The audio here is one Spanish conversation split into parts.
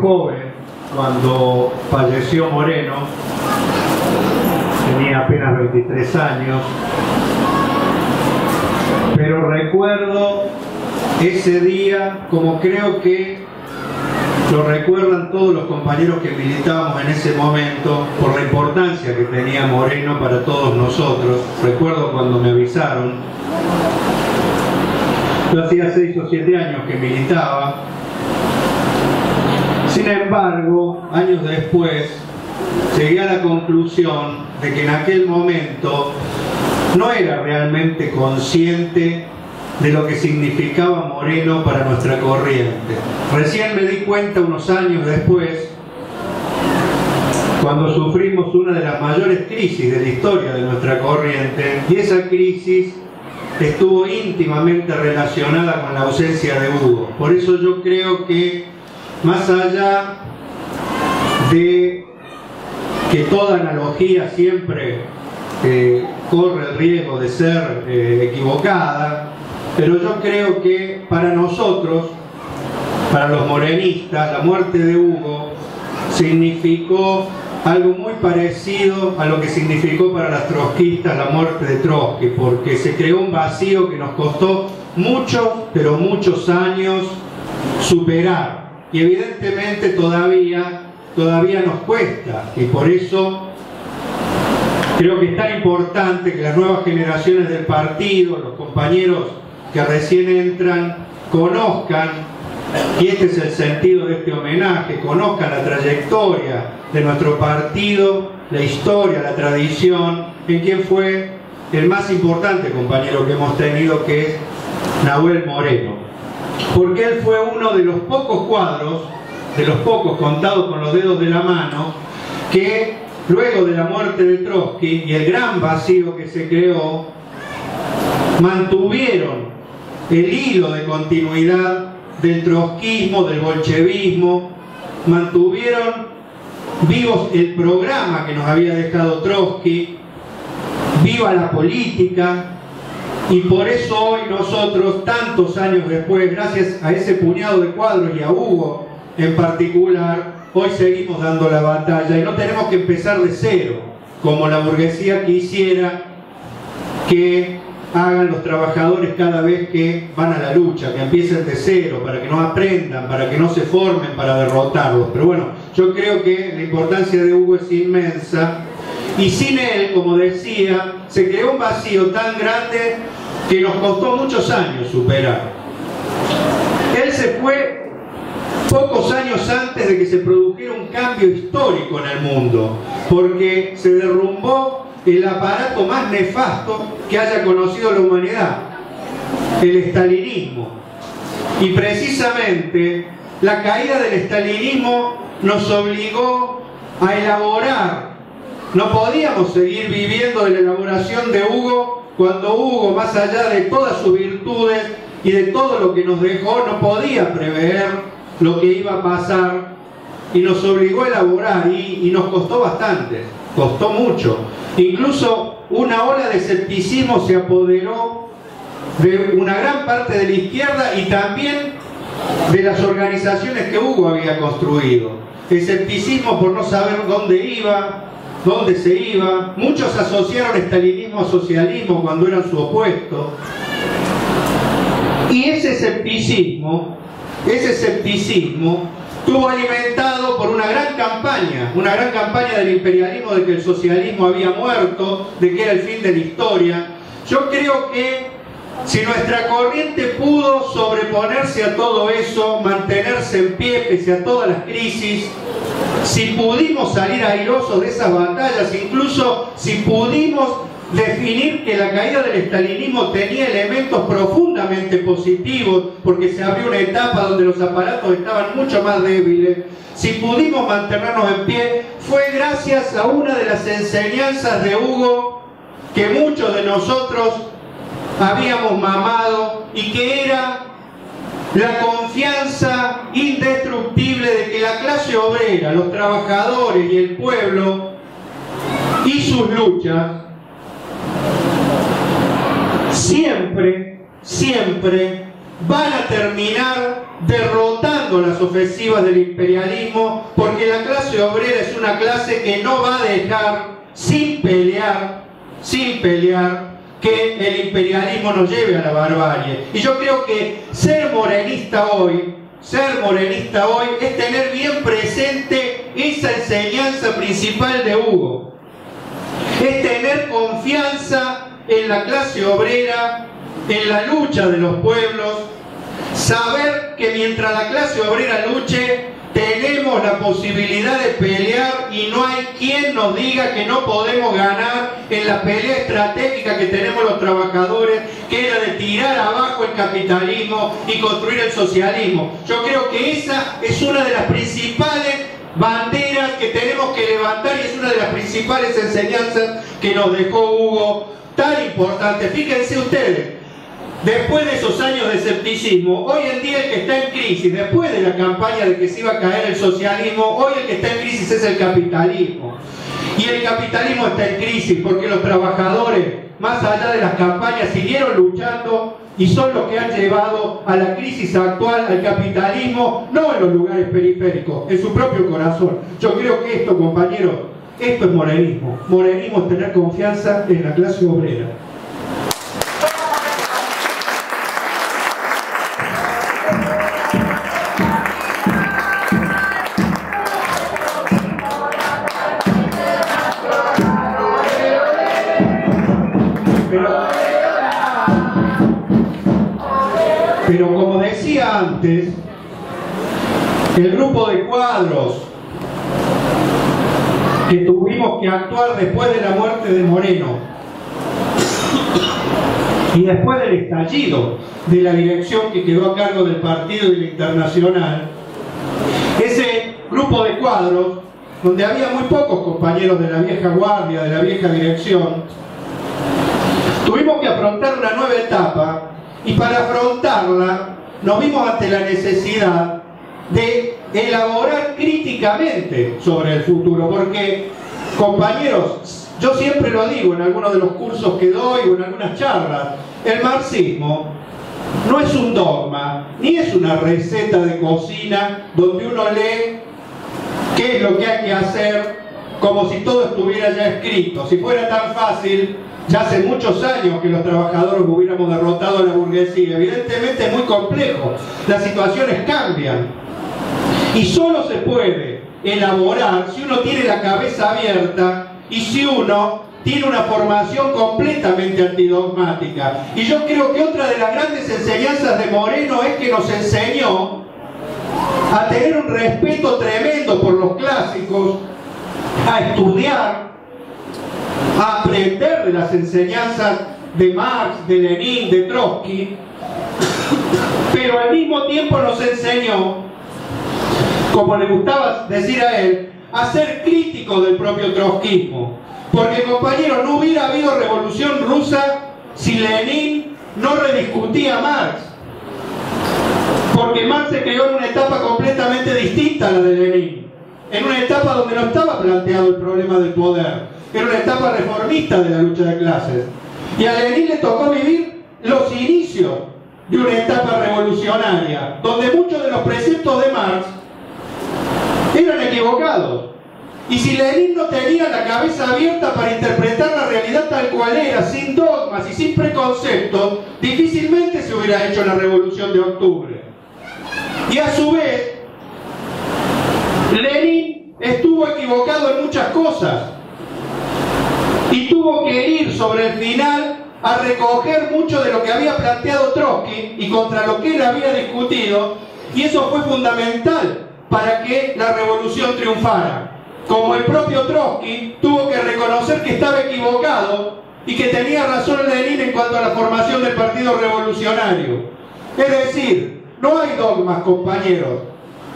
joven cuando falleció Moreno, tenía apenas 23 años, pero recuerdo ese día como creo que lo recuerdan todos los compañeros que militábamos en ese momento por la importancia que tenía Moreno para todos nosotros. Recuerdo cuando me avisaron, yo hacía 6 o 7 años que militaba. Sin embargo, años después, llegué a la conclusión de que en aquel momento no era realmente consciente de lo que significaba Moreno para nuestra corriente. Recién me di cuenta unos años después, cuando sufrimos una de las mayores crisis de la historia de nuestra corriente, y esa crisis estuvo íntimamente relacionada con la ausencia de Hugo. Por eso yo creo que, más allá de que toda analogía siempre corre el riesgo de ser equivocada, pero yo creo que para nosotros, para los morenistas, la muerte de Hugo significó algo muy parecido a lo que significó para los trotskistas la muerte de Trotsky, porque se creó un vacío que nos costó muchos, pero muchos años superar, y evidentemente todavía nos cuesta, y por eso creo que es tan importante que las nuevas generaciones del partido, los compañeros que recién entran, conozcan, y este es el sentido de este homenaje, conozcan la trayectoria de nuestro partido, la historia, la tradición, en quien fue el más importante compañero que hemos tenido, que es Nahuel Moreno. Porque él fue uno de los pocos cuadros, de los pocos contados con los dedos de la mano, que luego de la muerte de Trotsky y el gran vacío que se creó, mantuvieron el hilo de continuidad del trotskismo, del bolchevismo, mantuvieron vivos el programa que nos había dejado Trotsky, viva la política, y por eso hoy nosotros, tantos años después, gracias a ese puñado de cuadros y a Hugo en particular, hoy seguimos dando la batalla y no tenemos que empezar de cero, como la burguesía quisiera que hagan los trabajadores cada vez que van a la lucha, que empiecen de cero, para que no aprendan, para que no se formen para derrotarlos. Pero bueno, yo creo que la importancia de Hugo es inmensa, y sin él, como decía, se creó un vacío tan grande que nos costó muchos años superar. Él se fue pocos años antes de que se produjera un cambio histórico en el mundo, porque se derrumbó el aparato más nefasto que haya conocido la humanidad, el estalinismo. Y precisamente la caída del estalinismo nos obligó a elaborar. No podíamos seguir viviendo de la elaboración de Hugo cuando Hugo, más allá de todas sus virtudes y de todo lo que nos dejó, no podía prever lo que iba a pasar, y nos obligó a elaborar, y nos costó bastante, costó mucho. Incluso una ola de escepticismo se apoderó de una gran parte de la izquierda y también de las organizaciones que Hugo había construido. Escepticismo por no saber dónde iba, dónde se iba. Muchos asociaron estalinismo a socialismo cuando eran su opuesto. Y ese escepticismo estuvo alimentado por una gran campaña del imperialismo, de que el socialismo había muerto, de que era el fin de la historia. Yo creo que si nuestra corriente pudo sobreponerse a todo eso, mantenerse en pie pese a todas las crisis, si pudimos salir airosos de esas batallas, incluso si pudimos definir que la caída del estalinismo tenía elementos profundamente positivos, porque se abrió una etapa donde los aparatos estaban mucho más débiles, si pudimos mantenernos en pie, fue gracias a una de las enseñanzas de Hugo que muchos de nosotros habíamos mamado, y que era la confianza indestructible de que la clase obrera, los trabajadores y el pueblo y sus luchas siempre van a terminar derrotando las ofensivas del imperialismo, porque la clase obrera es una clase que no va a dejar sin pelear que el imperialismo nos lleve a la barbarie. Y yo creo que ser morenista hoy es tener bien presente esa enseñanza principal de Hugo. Es tener confianza en la clase obrera, en la lucha de los pueblos, saber que mientras la clase obrera luche, tenemos la posibilidad de pelear y no hay quien nos diga que no podemos ganar en la pelea estratégica que tenemos los trabajadores, que era de tirar abajo el capitalismo y construir el socialismo. Yo creo que esa es una de las principales banderas que tenemos que levantar y es una de las principales enseñanzas que nos dejó Hugo, tan importante. Fíjense ustedes, después de esos años de escepticismo, hoy en día el que está en crisis, después de la campaña de que se iba a caer el socialismo, hoy el que está en crisis es el capitalismo. Y el capitalismo está en crisis porque los trabajadores, más allá de las campañas, siguieron luchando y son los que han llevado a la crisis actual, al capitalismo, no en los lugares periféricos, en su propio corazón. Yo creo que esto, compañeros, esto es morenismo. Morenismo es tener confianza en la clase obrera. Pero como decía antes, el grupo de cuadros que tuvimos que actuar después de la muerte de Moreno y después del estallido de la dirección que quedó a cargo del partido y de la Internacional, ese grupo de cuadros, donde había muy pocos compañeros de la vieja guardia, de la vieja dirección, tuvimos que afrontar una nueva etapa. Y para afrontarla nos vimos ante la necesidad de elaborar críticamente sobre el futuro, porque, compañeros, yo siempre lo digo en algunos de los cursos que doy o en algunas charlas, el marxismo no es un dogma, ni es una receta de cocina donde uno lee qué es lo que hay que hacer como si todo estuviera ya escrito. Si fuera tan fácil, ya hace muchos años que los trabajadores hubiéramos derrotado a la burguesía. Evidentemente es muy complejo, las situaciones cambian y solo se puede elaborar si uno tiene la cabeza abierta y si uno tiene una formación completamente antidogmática. Y yo creo que otra de las grandes enseñanzas de Moreno es que nos enseñó a tener un respeto tremendo por los clásicos, a estudiar, a aprender de las enseñanzas de Marx, de Lenin, de Trotsky, pero al mismo tiempo nos enseñó, como le gustaba decir a él, a ser crítico del propio trotskismo. Porque, compañeros, no hubiera habido revolución rusa si Lenin no rediscutía a Marx. Porque Marx se creó en una etapa completamente distinta a la de Lenin, en una etapa donde no estaba planteado el problema del poder, era una etapa reformista de la lucha de clases. Y a Lenin le tocó vivir los inicios de una etapa revolucionaria, donde muchos de los preceptos de Marx eran equivocados. Y si Lenin no tenía la cabeza abierta para interpretar la realidad tal cual era, sin dogmas y sin preconceptos, difícilmente se hubiera hecho la Revolución de Octubre. Y a su vez, Lenin estuvo equivocado en muchas cosas y tuvo que ir sobre el final a recoger mucho de lo que había planteado Trotsky y contra lo que él había discutido, y eso fue fundamental para que la revolución triunfara. Como el propio Trotsky tuvo que reconocer que estaba equivocado y que tenía razón Lenin en cuanto a la formación del Partido Revolucionario. Es decir, no hay dogmas, compañeros.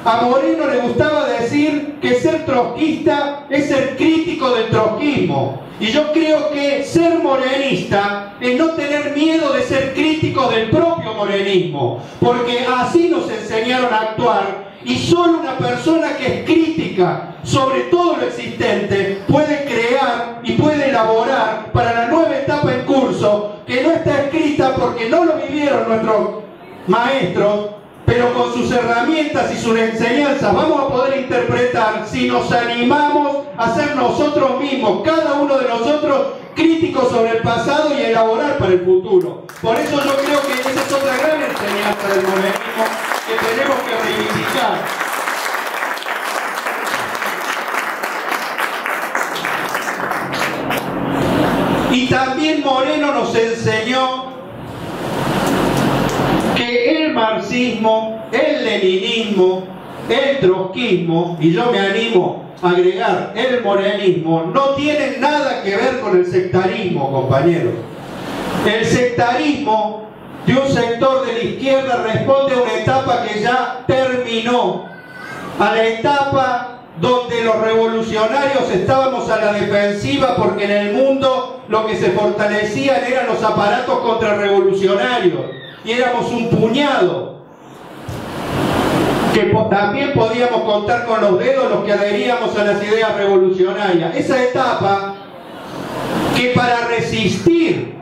A Moreno le gustaba decir que ser trotskista es ser crítico del trotskismo. Y yo creo que ser morenista es no tener miedo de ser críticos del propio morenismo, porque así nos enseñaron a actuar, y solo una persona que es crítica sobre todo lo existente puede crear y puede elaborar para la nueva etapa en curso, que no está escrita porque no lo vivieron nuestros maestros, pero con sus herramientas y sus enseñanzas vamos a poder interpretar si nos animamos a ser nosotros mismos, cada uno de nosotros, críticos sobre el pasado y elaborar para el futuro. Por eso yo creo que esa es otra gran enseñanza del morenismo que tenemos que reivindicar. Y también Moreno nos enseñó que el marxismo, el leninismo, el trotskismo, y yo me animo a agregar el morenismo, no tienen nada que ver con el sectarismo, compañeros. El sectarismo de un sector de la izquierda responde a una etapa que ya terminó, a la etapa donde los revolucionarios estábamos a la defensiva porque en el mundo lo que se fortalecían eran los aparatos contrarrevolucionarios y éramos un puñado que también podíamos contar con los dedos los que adheríamos a las ideas revolucionarias. Esa etapa que para resistir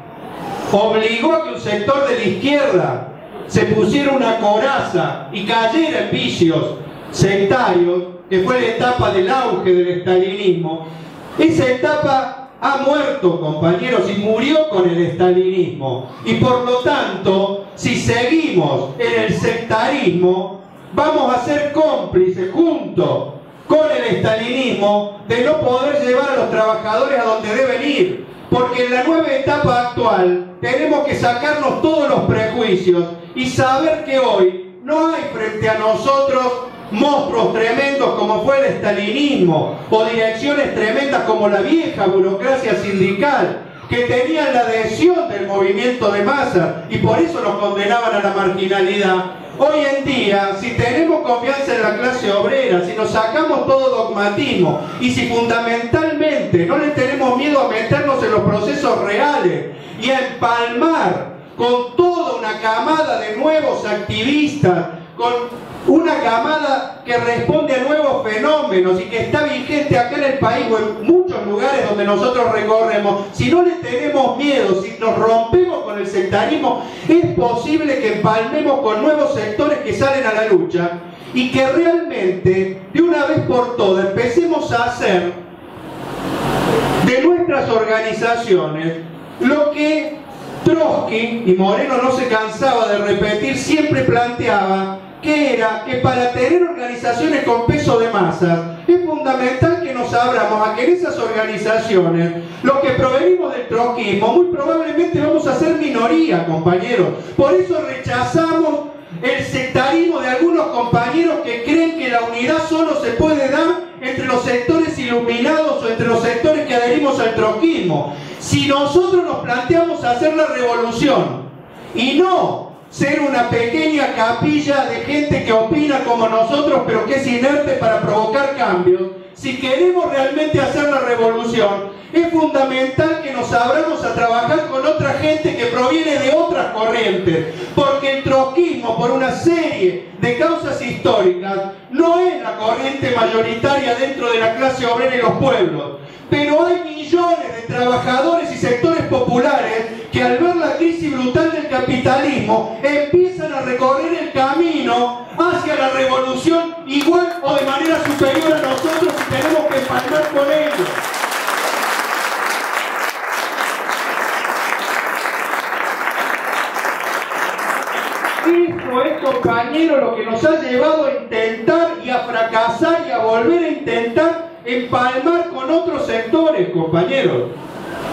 obligó a que un sector de la izquierda se pusiera una coraza y cayera en vicios sectarios, que fue la etapa del auge del estalinismo. Esa etapa ha muerto, compañeros, y murió con el estalinismo. Y por lo tanto, si seguimos en el sectarismo, vamos a ser cómplices junto con el estalinismo de no poder llevar a los trabajadores a donde deben ir. Porque en la nueva etapa actual tenemos que sacarnos todos los prejuicios y saber que hoy no hay frente a nosotros monstruos tremendos como fue el estalinismo o direcciones tremendas como la vieja burocracia sindical que tenían la adhesión del movimiento de masa y por eso nos condenaban a la marginalidad. Hoy en día, si tenemos confianza en la clase obrera, si nos sacamos todo dogmatismo y si fundamentalmente no le tenemos miedo a meternos en los procesos reales y a empalmar con toda una camada de nuevos activistas, con una camada que responde a nuevos fenómenos y que está vigente acá en el país o en muchos lugares donde nosotros recorremos, si no le tenemos miedo, si nos rompemos con el sectarismo, es posible que empalmemos con nuevos sectores que salen a la lucha y que realmente, de una vez por todas, empecemos a hacer de nuestras organizaciones lo que Trotsky, y Moreno no se cansaba de repetir, siempre planteaba, que era que para tener organizaciones con peso de masas es fundamental que nos abramos a que en esas organizaciones los que provenimos del trotskismo muy probablemente vamos a ser minoría, compañeros. Por eso rechazamos el sectarismo de algunos compañeros que creen que la unidad solo se puede dar entre los sectores iluminados o entre los sectores que adherimos al trotskismo. Si nosotros nos planteamos hacer la revolución y no ser una pequeña capilla de gente que opina como nosotros pero que es inerte para provocar cambios, si queremos realmente hacer la revolución, es fundamental que nos abramos a trabajar con otra gente que proviene de otras corrientes, porque el trotskismo, por una serie de causas históricas, no es la corriente mayoritaria dentro de la clase obrera y los pueblos. Pero hay millones de trabajadores y sectores populares que al ver la crisis brutal del capitalismo empiezan a recorrer el camino hacia la revolución igual o de manera superior a nosotros y tenemos que empalmar con ellos. Esto es, compañero, lo que nos ha llevado a intentar y a fracasar y a volver a intentar empalmar con otros sectores, compañeros.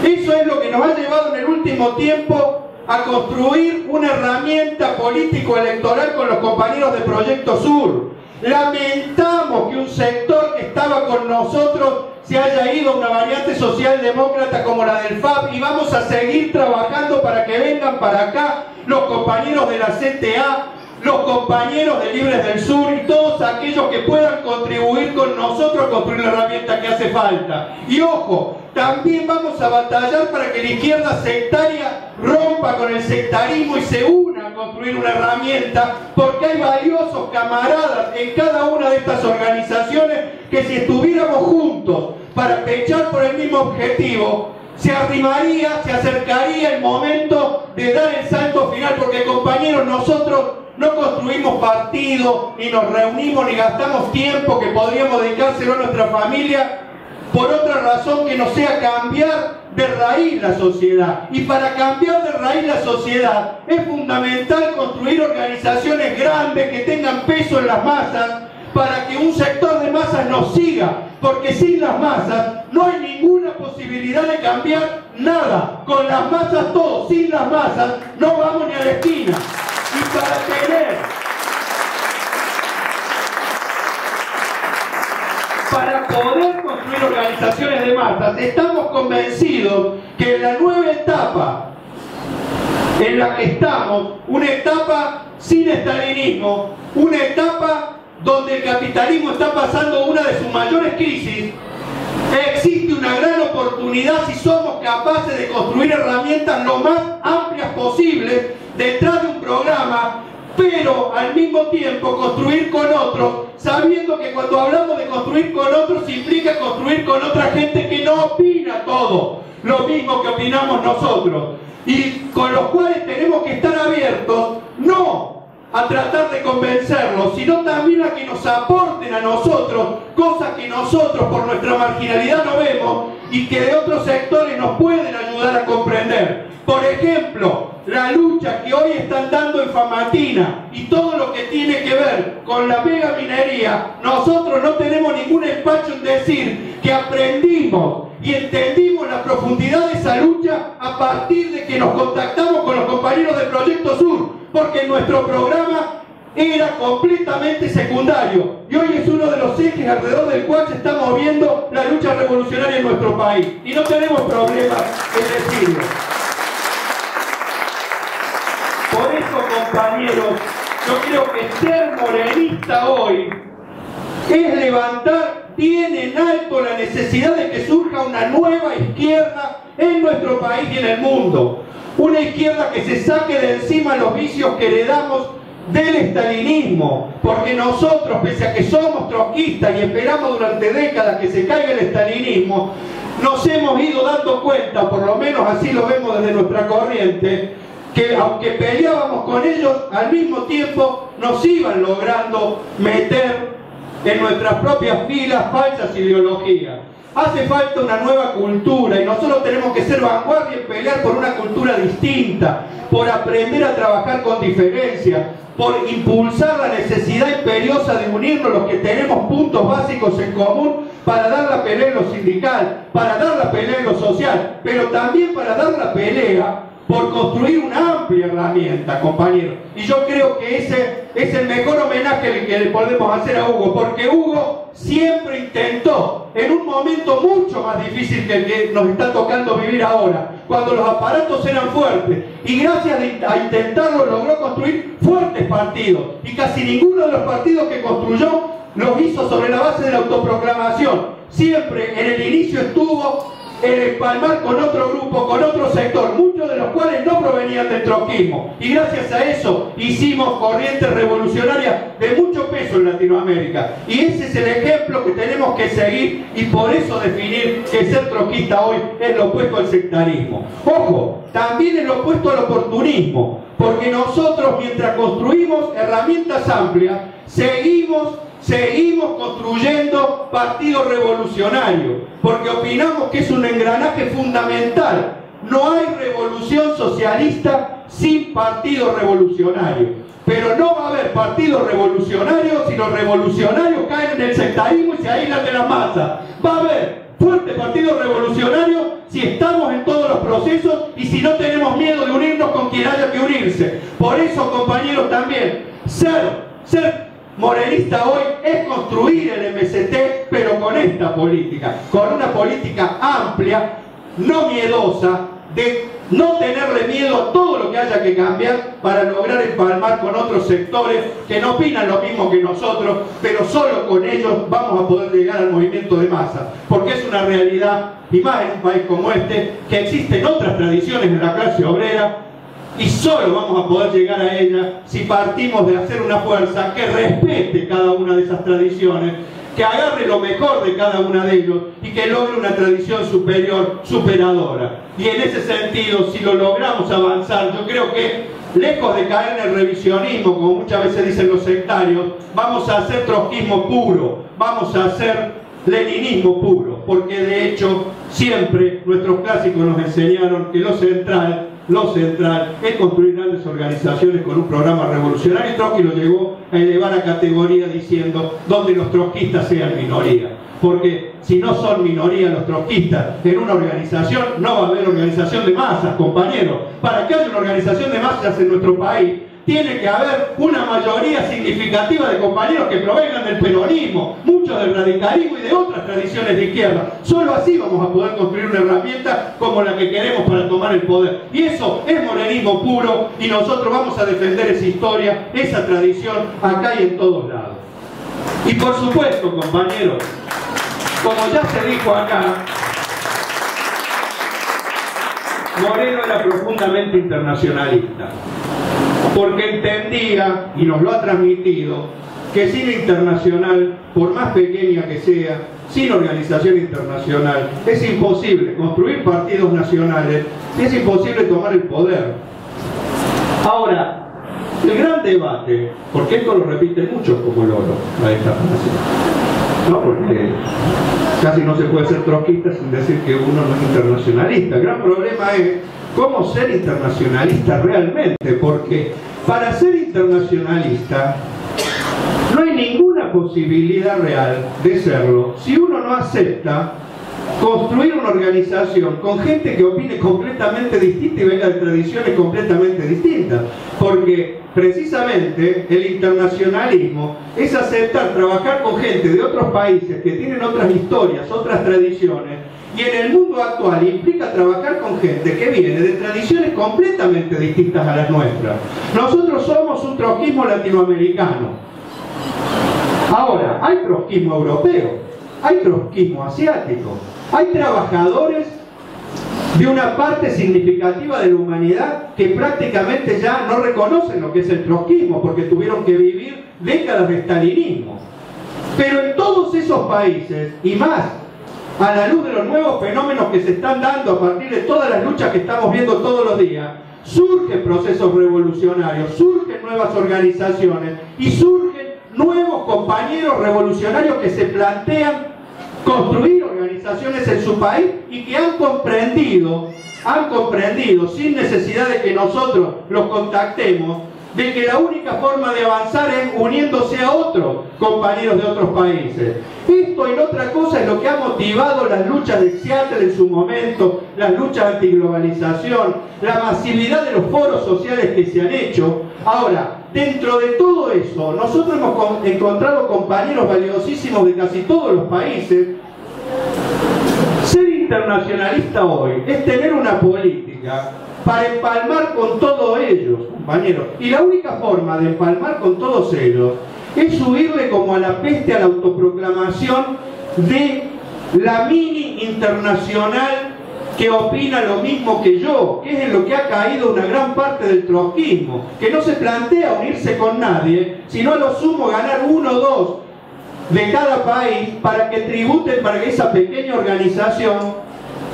Eso es lo que nos ha llevado en el último tiempo a construir una herramienta político-electoral con los compañeros de Proyecto Sur. Lamentamos que un sector que estaba con nosotros se haya ido a una variante socialdemócrata como la del FAP y vamos a seguir trabajando para que vengan para acá los compañeros de la CTA, los compañeros de Libres del Sur y todos aquellos que puedan contribuir con nosotros a construir la herramienta que hace falta. Y ojo, también vamos a batallar para que la izquierda sectaria rompa con el sectarismo y se una a construir una herramienta, porque hay valiosos camaradas en cada una de estas organizaciones que si estuviéramos juntos para pechar por el mismo objetivo, se arrimaría, se acercaría el momento de dar el salto final, porque compañeros, nosotros no construimos partidos, ni nos reunimos, ni gastamos tiempo que podríamos dedicárselo a nuestra familia por otra razón que no sea cambiar de raíz la sociedad. Y para cambiar de raíz la sociedad es fundamental construir organizaciones grandes que tengan peso en las masas, para que un sector de masas nos siga, porque sin las masas no hay ninguna posibilidad de cambiar nada. Con las masas todo, sin las masas no vamos ni a la esquina. Y para poder construir organizaciones de masas, estamos convencidos que en la nueva etapa en la que estamos, una etapa sin estalinismo, una etapa donde el capitalismo está pasando una de sus mayores crisis, existe una gran oportunidad si somos capaces de construir herramientas lo más amplias posibles detrás de un programa, pero al mismo tiempo construir con otros, sabiendo que cuando hablamos de construir con otros implica construir con otra gente que no opina todo lo mismo que opinamos nosotros, y con los cuales tenemos que estar abiertos no a tratar de convencerlos, sino también a que nos aporten a nosotros cosas que nosotros por nuestra marginalidad no vemos y que de otros sectores nos pueden ayudar a comprender. Por ejemplo, la lucha que hoy están dando en Famatina y todo lo que tiene que ver con la megaminería, nosotros no tenemos ningún empacho en decir que aprendimos y entendimos la profundidad de esa lucha a partir de que nos contactamos con los compañeros de Proyecto Sur, porque nuestro programa era completamente secundario y hoy es uno de los ejes alrededor del cual se está moviendo la lucha revolucionaria en nuestro país, y no tenemos problema en decirlo. Por eso, compañeros, yo creo que ser morenista hoy es levantar bien en alto la necesidad de que surja una nueva izquierda en nuestro país y en el mundo. Una izquierda que se saque de encima los vicios que heredamos del estalinismo, porque nosotros, pese a que somos trotskistas y esperamos durante décadas que se caiga el estalinismo, nos hemos ido dando cuenta, por lo menos así lo vemos desde nuestra corriente, que aunque peleábamos con ellos, al mismo tiempo nos iban logrando meter en nuestras propias filas falsas ideologías. Hace falta una nueva cultura y nosotros tenemos que ser vanguardia y pelear por una cultura distinta, por aprender a trabajar con diferencia, por impulsar la necesidad imperiosa de unirnos los que tenemos puntos básicos en común para dar la pelea en lo sindical, para dar la pelea en lo social, pero también para dar la pelea por construir una amplia herramienta, compañeros. Y yo creo que ese es el mejor homenaje que le podemos hacer a Hugo, porque Hugo siempre intentó, en un momento mucho más difícil que el que nos está tocando vivir ahora, cuando los aparatos eran fuertes, y gracias a intentarlo logró construir fuertes partidos, y casi ninguno de los partidos que construyó los hizo sobre la base de la autoproclamación. Siempre en el inicio estuvo en empalmar con otro grupo, con otro sector, muchos de los cuales no provenían del trotskismo, y gracias a eso hicimos corrientes revolucionarias de mucho peso en Latinoamérica, y ese es el ejemplo que tenemos que seguir, y por eso definir que ser trotskista hoy es lo opuesto al sectarismo. Ojo, también es lo opuesto al oportunismo, porque nosotros, mientras construimos herramientas amplias, seguimos construyendo partidos revolucionarios, porque opinamos que es un engranaje fundamental. No hay revolución socialista sin partido revolucionario, pero no va a haber partidos revolucionarios si los revolucionarios caen en el sectarismo y se aíslan de la masa. Va a haber fuerte partido revolucionario si estamos en todos los procesos y si no tenemos miedo de unirnos con quien haya que unirse. Por eso, compañeros, también ser morenista hoy es construir el MST, pero con esta política, con una política amplia, no miedosa, de no tenerle miedo a todo lo que haya que cambiar para lograr empalmar con otros sectores que no opinan lo mismo que nosotros, pero solo con ellos vamos a poder llegar al movimiento de masa, porque es una realidad, y más en un país como este, que existen otras tradiciones de la clase obrera, y solo vamos a poder llegar a ella si partimos de hacer una fuerza que respete cada una de esas tradiciones, que agarre lo mejor de cada una de ellos y que logre una tradición superior, superadora. Y en ese sentido, si lo logramos avanzar, yo creo que, lejos de caer en el revisionismo, como muchas veces dicen los sectarios, vamos a hacer trotskismo puro, vamos a hacer leninismo puro, porque de hecho siempre nuestros clásicos nos enseñaron que lo central es construir grandes organizaciones con un programa revolucionario, y Trotsky lo llegó a elevar a categoría diciendo donde los trotskistas sean minoría. Porque si no son minoría los trotskistas en una organización, no va a haber organización de masas, compañeros. Para que haya una organización de masas en nuestro país, tiene que haber una mayoría significativa de compañeros que provengan del peronismo, muchos del radicalismo y de otras tradiciones de izquierda. Solo así vamos a poder construir una herramienta como la que queremos para tomar el poder. Y eso es morenismo puro, y nosotros vamos a defender esa historia, esa tradición, acá y en todos lados. Y por supuesto, compañeros, como ya se dijo acá, Moreno era profundamente internacionalista, porque entendía, y nos lo ha transmitido, que sin internacional, por más pequeña que sea, sin organización internacional, es imposible construir partidos nacionales, es imposible tomar el poder. Ahora, el gran debate, porque esto lo repite mucho como loro, a esta frase, ¿no? Porque casi no se puede ser trotskista sin decir que uno no es internacionalista. El gran problema es cómo ser internacionalista realmente, porque para ser internacionalista no hay ninguna posibilidad real de serlo si uno no acepta construir una organización con gente que opine completamente distinta y venga de tradiciones completamente distintas, porque precisamente el internacionalismo es aceptar trabajar con gente de otros países que tienen otras historias, otras tradiciones, y en el mundo actual implica trabajar con gente que viene de tradiciones completamente distintas a las nuestras. Nosotros somos un trotskismo latinoamericano. Ahora, hay trotskismo europeo, hay trotskismo asiático, hay trabajadores de una parte significativa de la humanidad que prácticamente ya no reconocen lo que es el trotskismo, porque tuvieron que vivir décadas de stalinismo. Pero en todos esos países, y más a la luz de los nuevos fenómenos que se están dando a partir de todas las luchas que estamos viendo todos los días, surgen procesos revolucionarios, surgen nuevas organizaciones y surgen nuevos compañeros revolucionarios que se plantean construir organizaciones en su país y que han comprendido sin necesidad de que nosotros los contactemos, de que la única forma de avanzar es uniéndose a otros compañeros de otros países. Esto y no otra cosa es lo que ha motivado las luchas de Seattle en su momento, las luchas antiglobalización, la masividad de los foros sociales que se han hecho. Ahora, dentro de todo eso, nosotros hemos encontrado compañeros valiosísimos de casi todos los países. Ser internacionalista hoy es tener una política para empalmar con todos ellos, compañeros. Y la única forma de empalmar con todos ellos es huirle como a la peste a la autoproclamación de la mini internacional que opina lo mismo que yo, que es en lo que ha caído una gran parte del trotskismo, que no se plantea unirse con nadie, sino a lo sumo ganar uno o dos de cada país para que tributen para esa pequeña organización,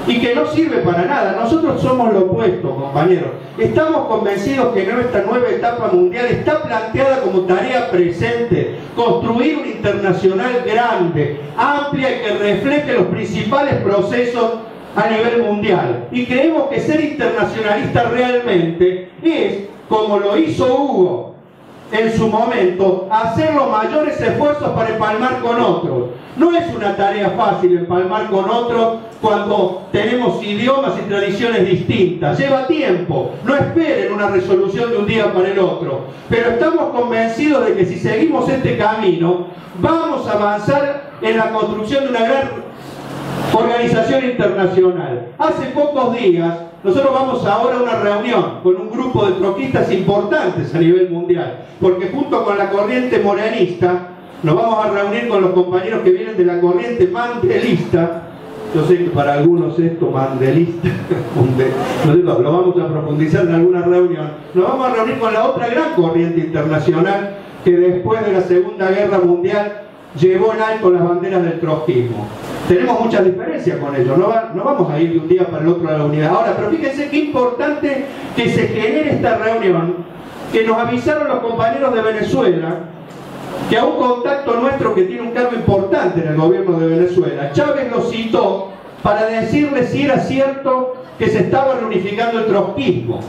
y que no sirve para nada. Nosotros somos lo opuesto, compañeros. Estamos convencidos que nuestra nueva etapa mundial está planteada como tarea presente, construir una internacional grande, amplia y que refleje los principales procesos a nivel mundial. Y creemos que ser internacionalista realmente es, como lo hizo Hugo en su momento, hacer los mayores esfuerzos para empalmar con otros. No es una tarea fácil empalmar con otros cuando tenemos idiomas y tradiciones distintas. Lleva tiempo. No esperen una resolución de un día para el otro. Pero estamos convencidos de que si seguimos este camino, vamos a avanzar en la construcción de una gran organización internacional. Hace pocos días, nosotros vamos ahora a una reunión con un grupo de trotskistas importantes a nivel mundial, porque junto con la corriente morenista, nos vamos a reunir con los compañeros que vienen de la corriente mandelista. Yo sé que para algunos esto, mandelista, lo vamos a profundizar en alguna reunión. Nos vamos a reunir con la otra gran corriente internacional que después de la Segunda Guerra Mundial llevó en alto las banderas del trotskismo. Tenemos muchas diferencias con ellos, no vamos a ir de un día para el otro a la unidad. Ahora, pero fíjense qué importante que se genere esta reunión, que nos avisaron los compañeros de Venezuela, que a un contacto nuestro que tiene un cargo importante en el gobierno de Venezuela, Chávez lo citó para decirle si era cierto que se estaba reunificando el trotskismo,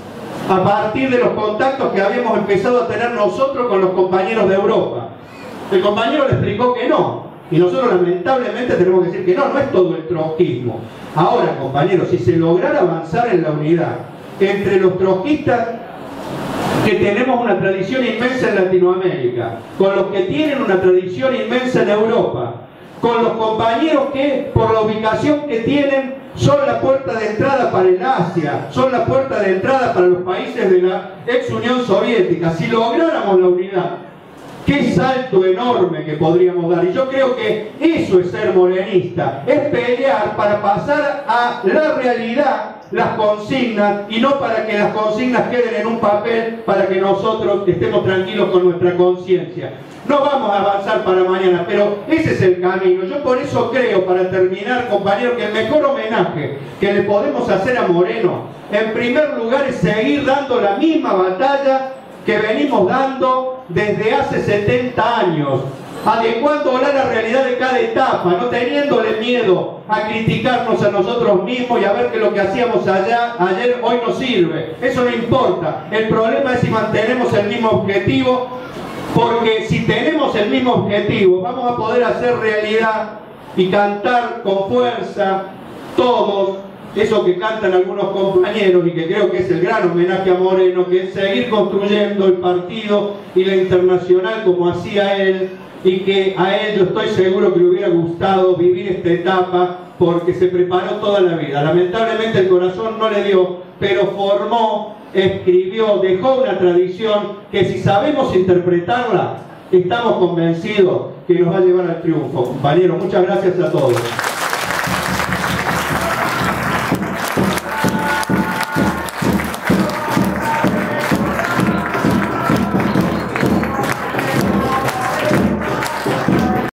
a partir de los contactos que habíamos empezado a tener nosotros con los compañeros de Europa. El compañero le explicó que no, y nosotros lamentablemente tenemos que decir que no es todo el trotskismo. Ahora, compañeros, si se lograra avanzar en la unidad entre los trotskistas que tenemos una tradición inmensa en Latinoamérica, con los que tienen una tradición inmensa en Europa, con los compañeros que, por la ubicación que tienen, son la puerta de entrada para el Asia, son la puerta de entrada para los países de la ex Unión Soviética. Si lográramos la unidad, qué salto enorme que podríamos dar. Y yo creo que eso es ser morenista, es pelear para pasar a la realidad las consignas, y no para que las consignas queden en un papel para que nosotros estemos tranquilos con nuestra conciencia. No vamos a avanzar para mañana, pero ese es el camino. Yo por eso creo, para terminar, compañeros, que el mejor homenaje que le podemos hacer a Moreno, en primer lugar, es seguir dando la misma batalla que venimos dando desde hace 70 años, adecuándola a la realidad de cada etapa, no teniéndole miedo a criticarnos a nosotros mismos y a ver que lo que hacíamos ayer hoy no sirve. Eso no importa. El problema es si mantenemos el mismo objetivo, porque si tenemos el mismo objetivo vamos a poder hacer realidad y cantar con fuerza todos eso que cantan algunos compañeros, y que creo que es el gran homenaje a Moreno, que es seguir construyendo el partido y la Internacional como hacía él, y que a él yo estoy seguro que le hubiera gustado vivir esta etapa porque se preparó toda la vida. Lamentablemente el corazón no le dio, pero formó, escribió, dejó una tradición que, si sabemos interpretarla, estamos convencidos que nos va a llevar al triunfo. Compañeros, muchas gracias a todos.